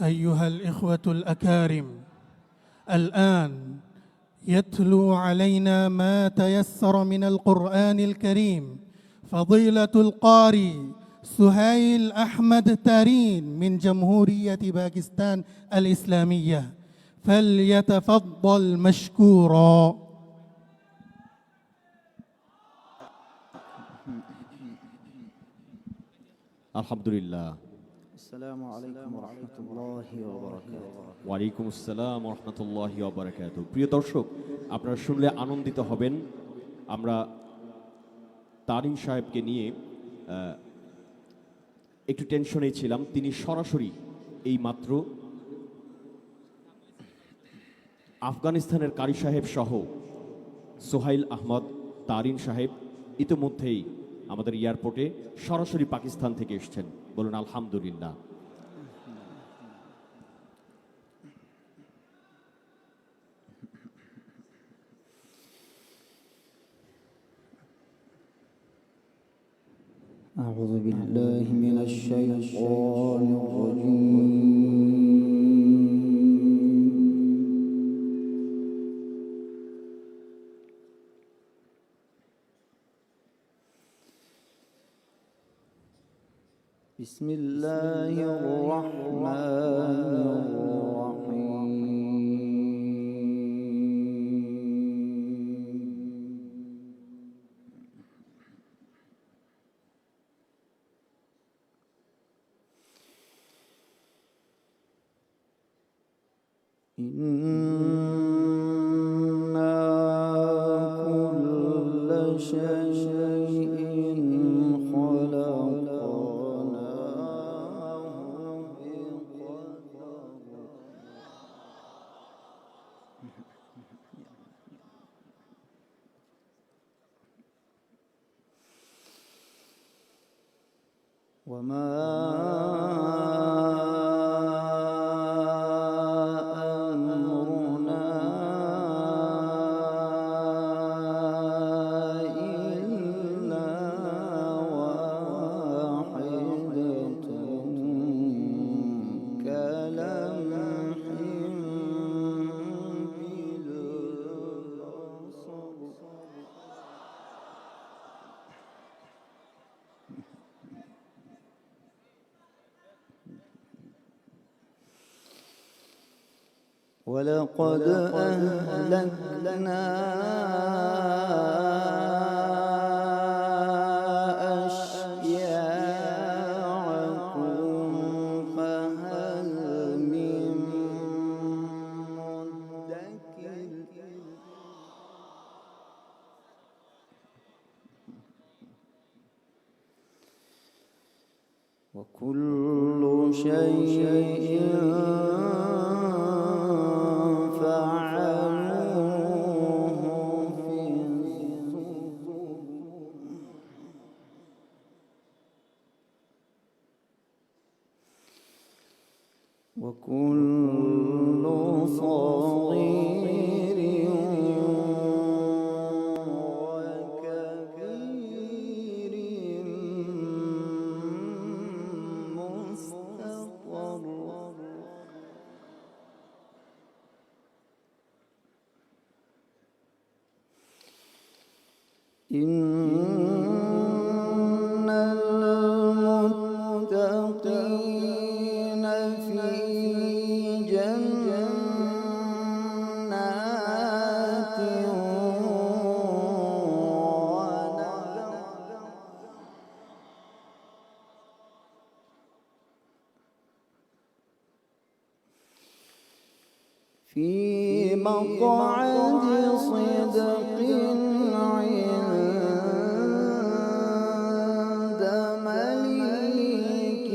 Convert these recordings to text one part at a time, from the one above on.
أيها الإخوة الأكارم، الآن يتلو علينا ما تيسر من القرآن الكريم فضيلة القارئ سهيل أحمد تارين من جمهورية باكستان الإسلامية، فليتفضل مشكورا. আলহামদুলিল্লাহ। আসসালামু আলাইকুম ওয়া রাহমাতুল্লাহি ওয়া বারাকাতুহু। ওয়ালাইকুম আসসালাম ওয়া রাহমাতুল্লাহি ওয়া বারাকাতুহু। প্রিয় দর্শক, আপনারা শুনলে আনন্দিত হবেন। আমরা তারিন সাহেবকে নিয়ে একটু টেনশনে ছিলাম। তিনি সরাসরি এই মাত্র আফগানিস্তানের কারি সাহেব সহ সোহাইল আহমদ তারিন সাহেব ইতিমধ্যেই আমাদের এয়ারপোর্টে সরাসরি পাকিস্তান থেকে এসেছেন। বলুন আলহামদুলিল্লাহ। أعوذ بالله من الشيطان الرجيم. بسم الله الرحمن إنا كل شيء خلقناه بقدر. وما ولقد أهلكنا أشياعكم فهل من مدكر. وكل شيء وكل صغير وكبير مستقر. إن المتقين في جنات ونهر. في مقعد صدق عند مليك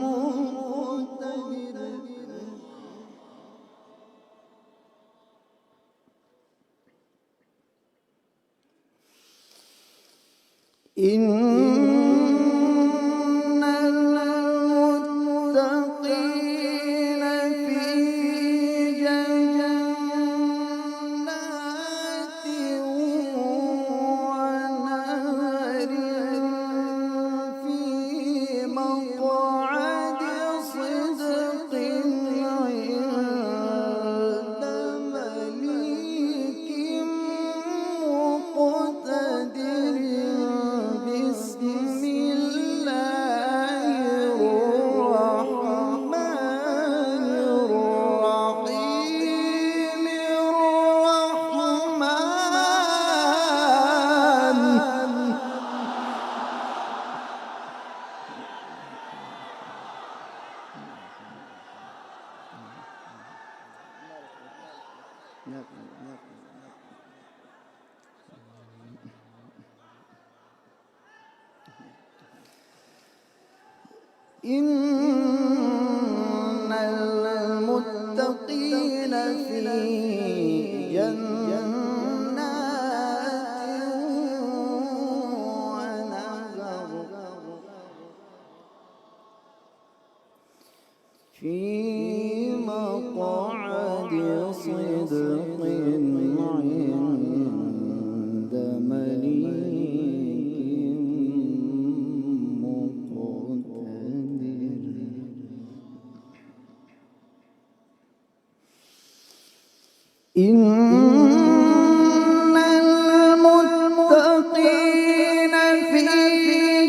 مقتدر. إن المتقين في جنات ونهر في إن المتقين في جنات ونهر في مقعد صدق عند مليك مقتدر. إن المتقين في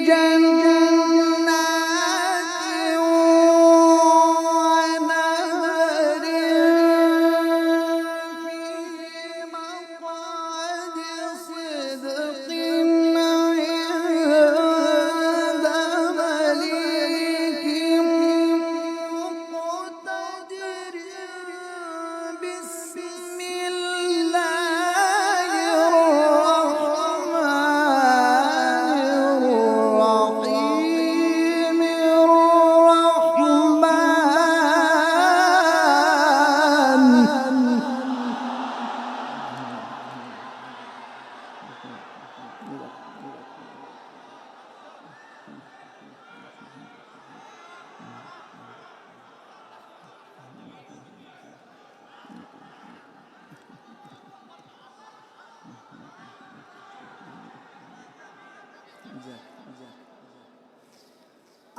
جنات ونهر في مقعد صدق عند مليك مقتدر. بسم الله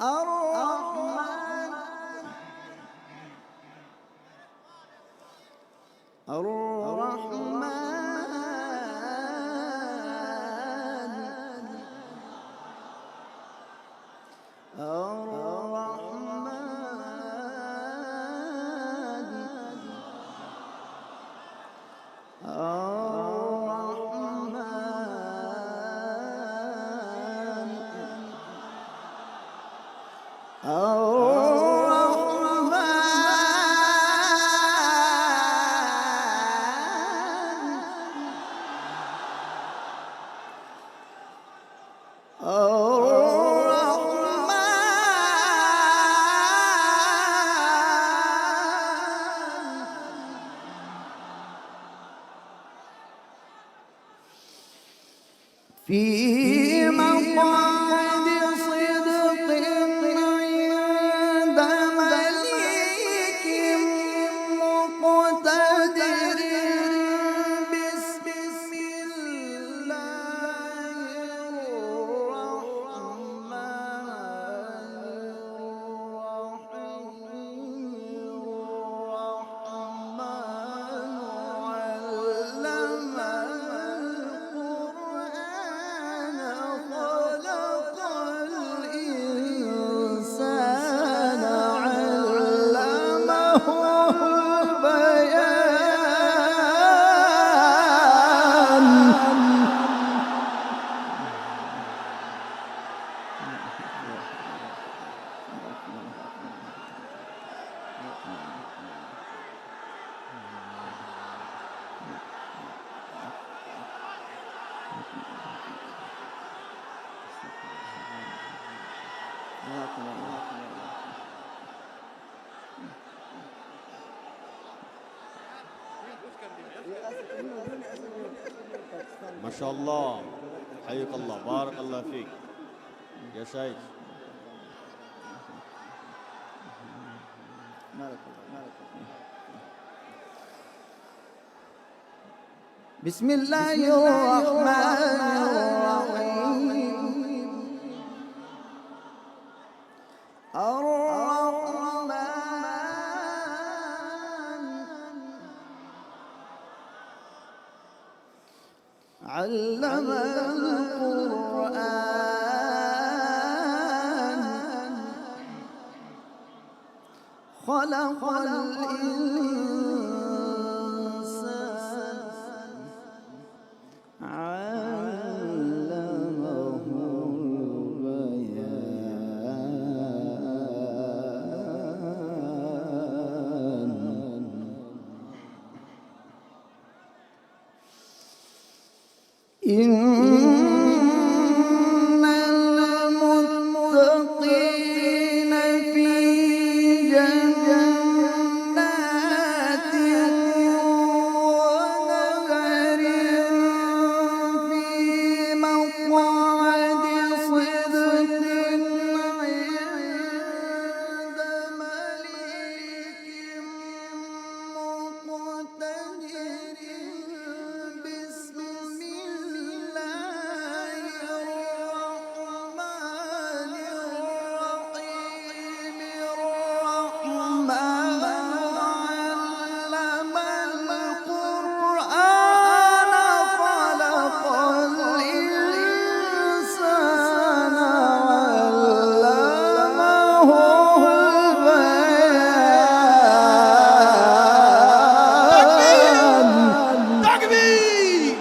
الرحمن الرحيم. الرحمن في مقعد صدق عند مليك مقتدر. بسم الله الرحمن الرحيم. الرحمن علم القرآن خلق الإنسان علمه البيان. ما شاء الله، حياك الله، بارك الله فيك يا شيخ. بسم الله الرحمن الرحيم. الرحمن علم القرآن خلق الإنسان علمه البيان. البيان. تكبير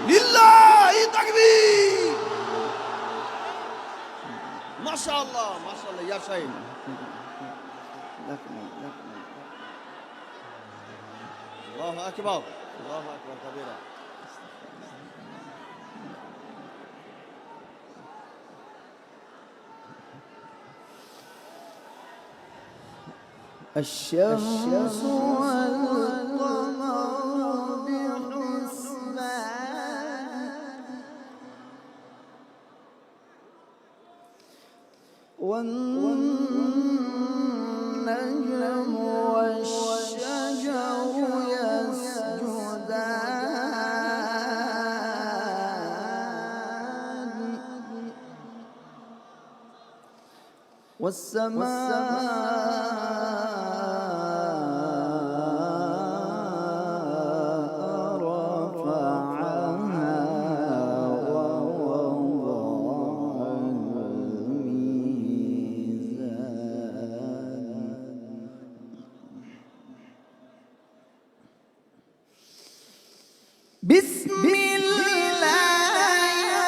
لله تكبير. ما شاء الله ما شاء الله يا شيخ. الله أكبر الله أكبر كبيرا. الشمس والقمر بحسبان والنجم والشجر يسجدان والسماء رفعها ووضع الميزان. بسم الله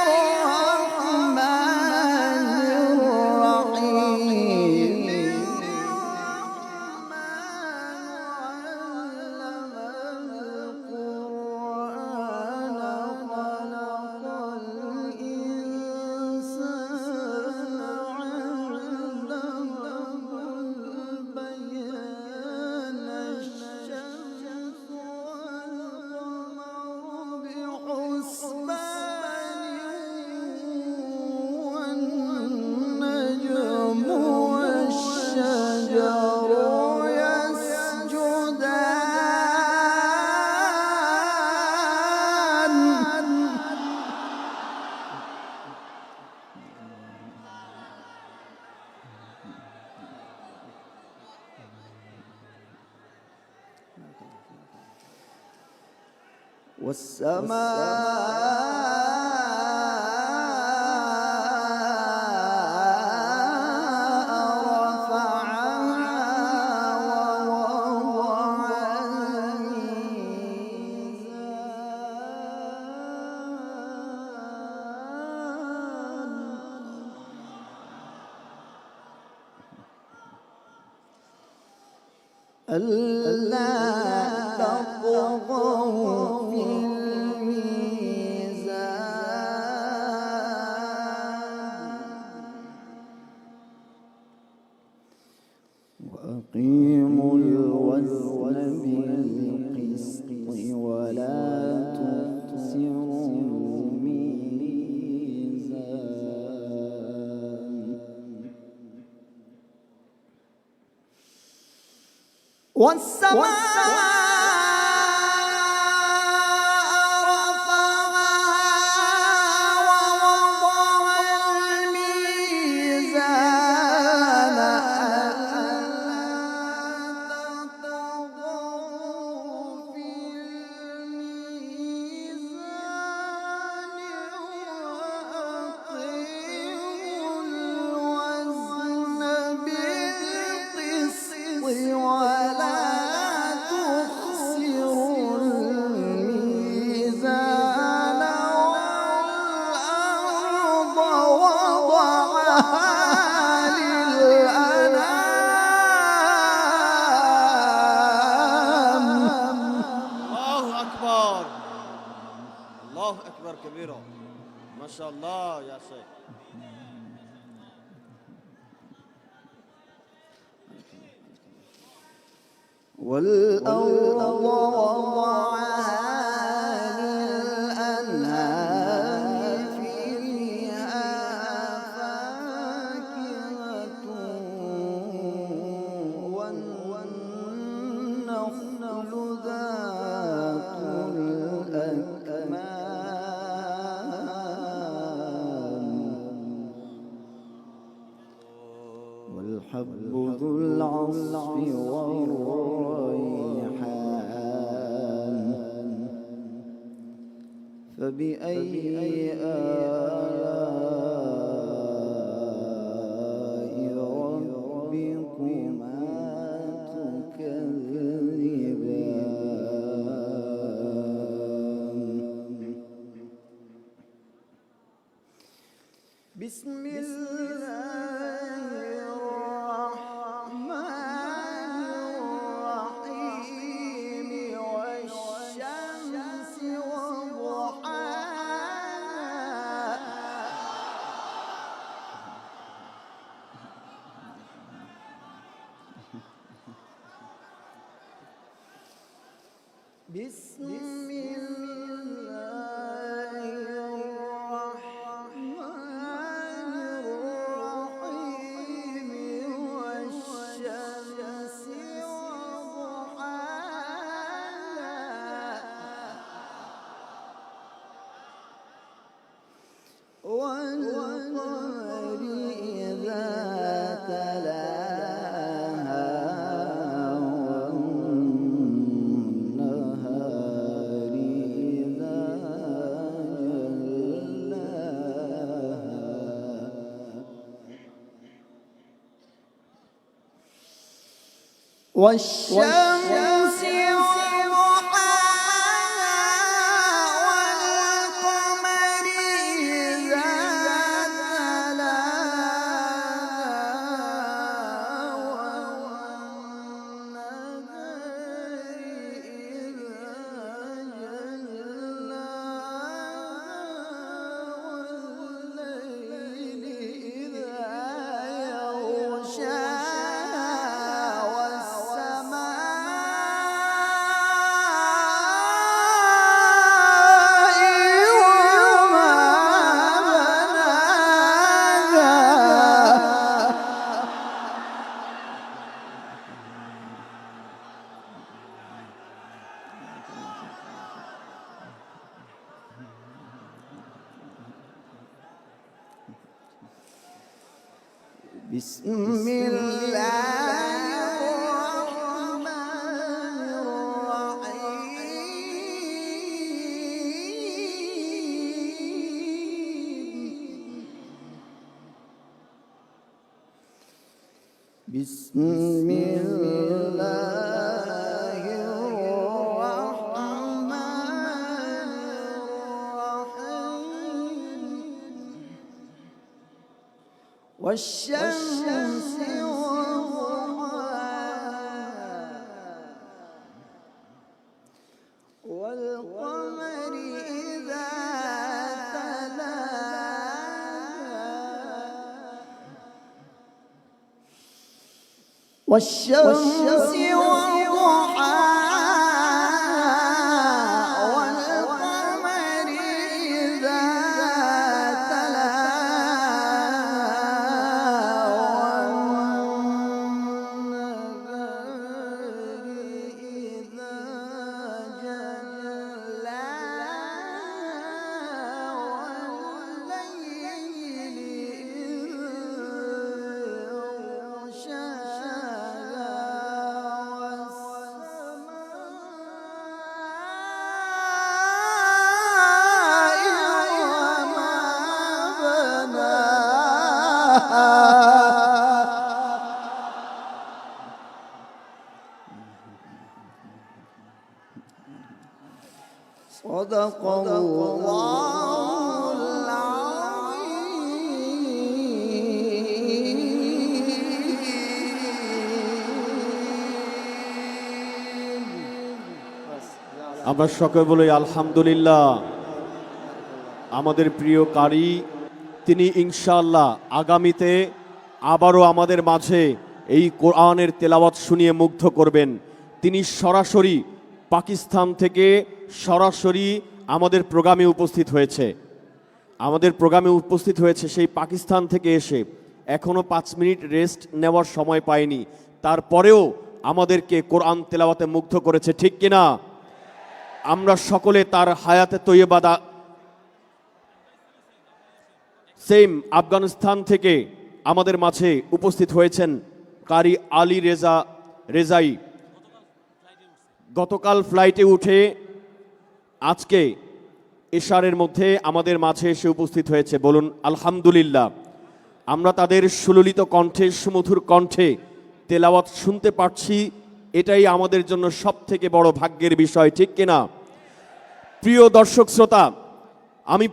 الرحمن الرحيم. علم القرآن خلق الإنسان علمه البيان. الشمس والقمر بحسبان والنجم والشجر يسجدان. والسماء رفعها ووضع الميزان. ألا تطغوا في الميزان وأقيموا الوزن بالقسط ولا تخسروا الميزان. والسماء رفعها ووضع الميزان. ألا تطغوا في الميزان وأقيموا الوزن بالقسط ولا تخسروا الميزان. والأرض وضعها للأنام. الله أكبر الله أكبر كبيرا. ما شاء الله يا شيخ. والأرض وضعها للأنعام فيها فاكهة والنخل ذات الأكمام والحب ذو العصف والريحان. فبأي آلاء ربكما بسم الله الرحمن الرحيم والشمس وضحاها والقمر إذا تلاها والنهار إذا جلاها والشمس وضحاها والقمر إذا تلاها والنهار إذا جلاها والليل إذا يغشاها بسم الله الرحمن الرحيم بسم الله الرحمن الرحيم والشمس وضحاها والقمر إذا تلاها والشمس وضحاها والقمر إذا صدق الله العظيم আমরা সকলে বলি আলহামদুলিল্লাহ। আমাদের প্রিয় কারি তিনি ইনশাআল্লাহ আগামীতে আবারও আমাদের মাঝে এই কোরআনের তেলাওয়াত শুনিয়ে মুগ্ধ করবেন। তিনি সরাসরি পাকিস্তান থেকে সরাসরি আমাদের প্রোগ্রামে উপস্থিত হয়েছে সেই পাকিস্তান থেকে এসে এখনো 5 মিনিট রেস্ট নেওয়ার সময় পায়নি, তারপরেও আমাদেরকে কোরআন তেলাওয়াতে মুগ্ধ করেছে, ঠিক কিনা? আমরা সকলে তার হায়াতে তৈয়বা সেম আফগানিস্তান থেকে আমাদের মাঝে উপস্থিত হয়েছেন কারি আলী রেজাই। গতকাল ফ্লাইটে উঠে আজকে এশারের মধ্যে আমাদের মাঝে এসে উপস্থিত হয়েছে। বলুন আলহামদুলিল্লাহ। আমরা তাদের সুললিত কণ্ঠে, সুমধুর কণ্ঠে তেলাওয়াত শুনতে পারছি, এটাই আমাদের জন্য সবথেকে বড় ভাগ্যের বিষয়, ঠিক কিনা? প্রিয় দর্শক শ্রোতা, আমি